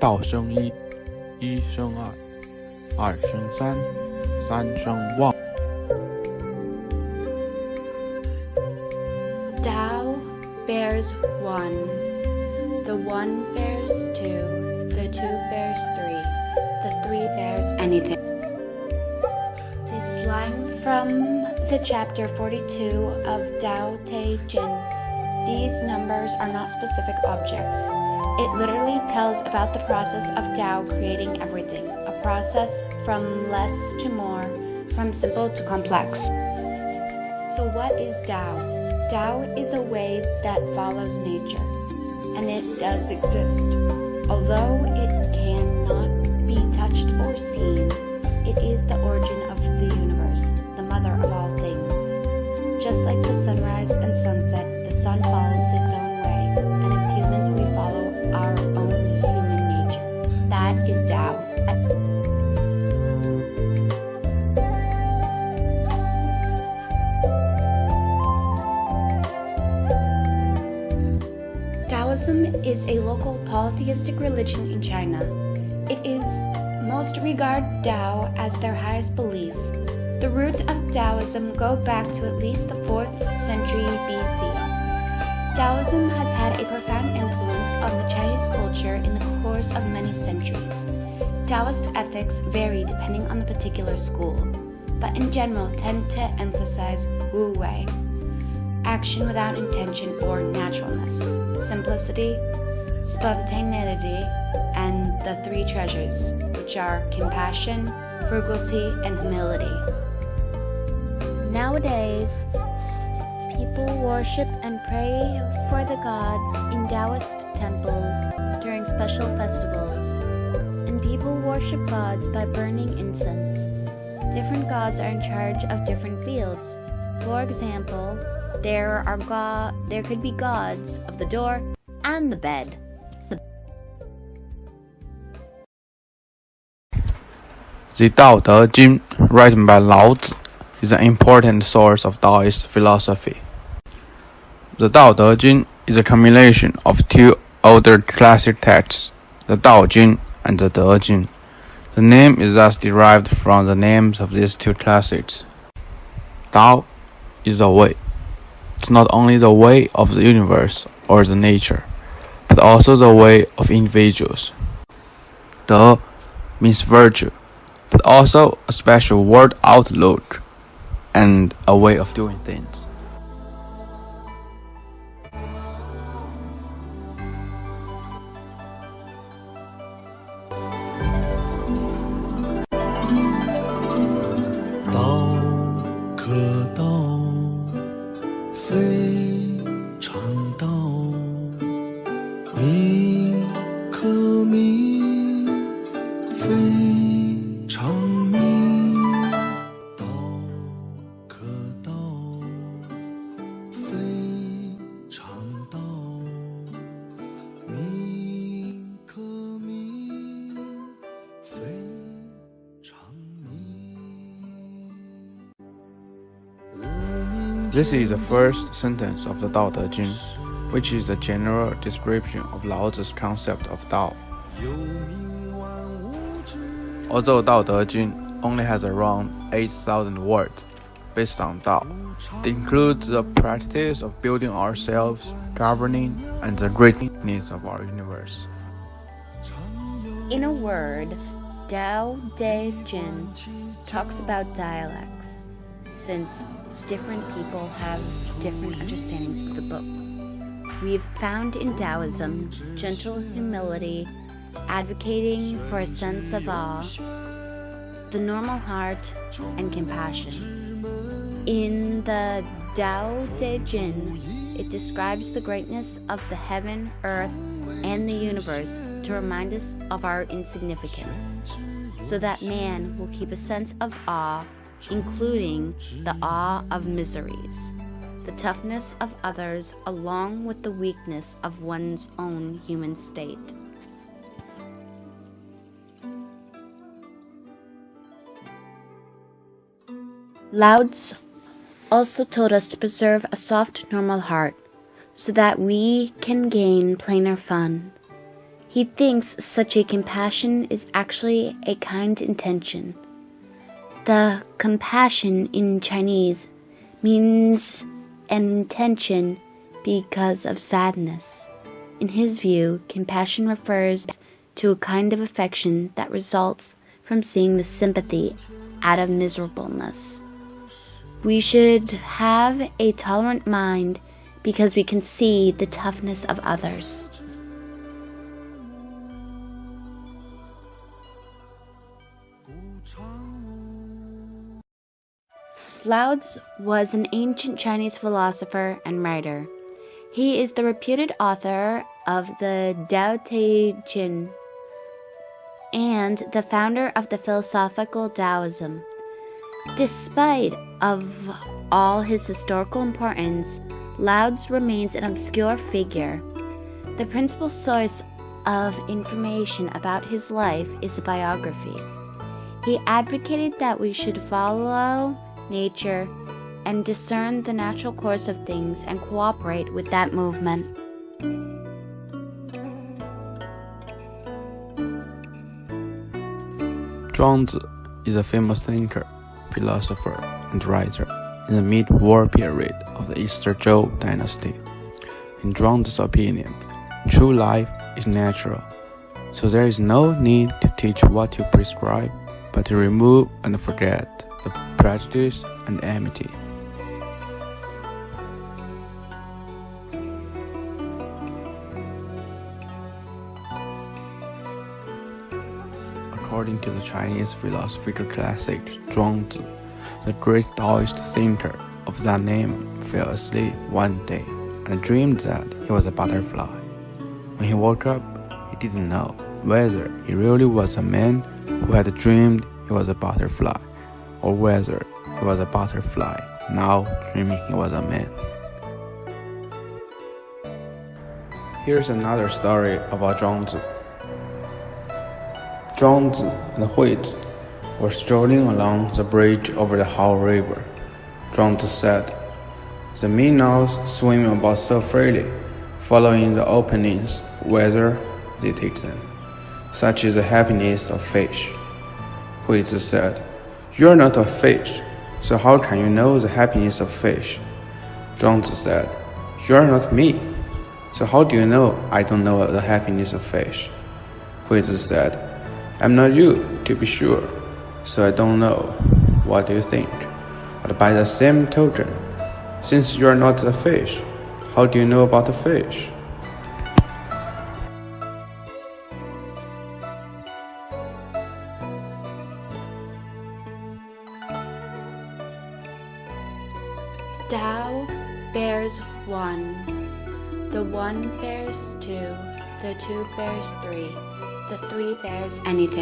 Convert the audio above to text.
道生一，一生二，二生三，三生旺。Tao bears one, the one bears two, the two bears three, the three bears anything. This line from the chapter 42 of Tao Te Ching. These numbers are not specific objects. It literally tells about the process of Tao creating everything, a process from less to more, from simple to complex. So what is Tao? Tao is a way that follows nature, and it does exist. Although it cannot be touched or seen, it is the origin of the universe, the mother of all things. Just like the sunrise and sunset, the sun follows its own way, and as humans we follow our own human nature. That is Tao. Taoism is a local polytheistic religion in China. Most regard Tao as their highest belief. The roots of Taoism go back to at least the 4th century BC. Taoism has had a profound influence on the Chinese culture in the course of many centuries. Taoist ethics vary depending on the particular school, but in general tend to emphasize Wu Wei, action without intention or naturalness, simplicity, spontaneity, and the three treasures, which are compassion, frugality, and humility. Nowadays, people worship and pray for the gods in Taoist temples during special festivals, and people worship gods by burning incense. Different gods are in charge of different fields. For example, there could be gods of the door and the bed. The Tao Te Ching, written by Lao Tzu, is an important source of Taoist philosophy. The Tao Te Ching is a combination of two older classic texts, the Tao Ching and the De Ching. The name is thus derived from the names of these two classics. Tao is the way. It's not only the way of the universe or the nature, but also the way of individuals. De means virtue, but also a special world outlook and a way of doing things. This is the first sentence of the Tao Te Ching, which is a general description of Lao Tzu's concept of Tao. Although Tao Te Ching only has around 8,000 words based on Tao, it includes the practice of building ourselves, governing, and the great needs of our universe. In a word, Tao Te Ching talks about dialects, since different people have different understandings of the book. We've found in Taoism gentle humility, advocating for a sense of awe, the normal heart, and compassion. In the Tao Te Ching, it describes the greatness of the heaven, earth, and the universe to remind us of our insignificance, so that man will keep a sense of awe, including the awe of miseries, the toughness of others, along with the weakness of one's own human state. Lao Tzu also told us to preserve a soft, normal heart so that we can gain plainer fun. He thinks such a compassion is actually a kind intention. The compassion in Chinese means an intention because of sadness. In his view, compassion refers to a kind of affection that results from seeing the sympathy out of miserableness. We should have a tolerant mind because we can see the toughness of others. Lao-Tzu was an ancient Chinese philosopher and writer. He is the reputed author of the Tao Te Ching and the founder of the philosophical Taoism. Despite of all his historical importance, Lao-Tzu remains an obscure figure. The principal source of information about his life is a biography. He advocated that we should follow nature and discern the natural course of things and cooperate with that movement. Zhuangzi is a famous thinker, philosopher, and writer in the mid-war period of the Eastern Zhou dynasty. In Zhuangzi's opinion, true life is natural, so there is no need to teach what you prescribe, but to remove and forget the prejudice and enmity. According to the Chinese philosophical classic Zhuangzi, the great Taoist thinker of that name fell asleep one day and dreamed that he was a butterfly. When he woke up, he didn't know whether he really was a man who had dreamed he was a butterfly, or whether he was a butterfly now dreaming he was a man. Here's another story about Zhuangzi. Zhuangzi and Huizi were strolling along the bridge over the Hao River. Zhuangzi said, "The minnows swim about so freely, following the openings whether they take them. Such is the happiness of fish." Huizi said, "You are not a fish, so how can you know the happiness of fish?" Zhuangzi said, "You are not me, so how do you know I don't know the happiness of fish?" Huizi said, "I'm not you, to be sure, so I don't know. What do you think? But by the same token, since you are not the fish, how do you know about the fish?" Tao bears one, the one bears two, the two bears three, the three bears anything.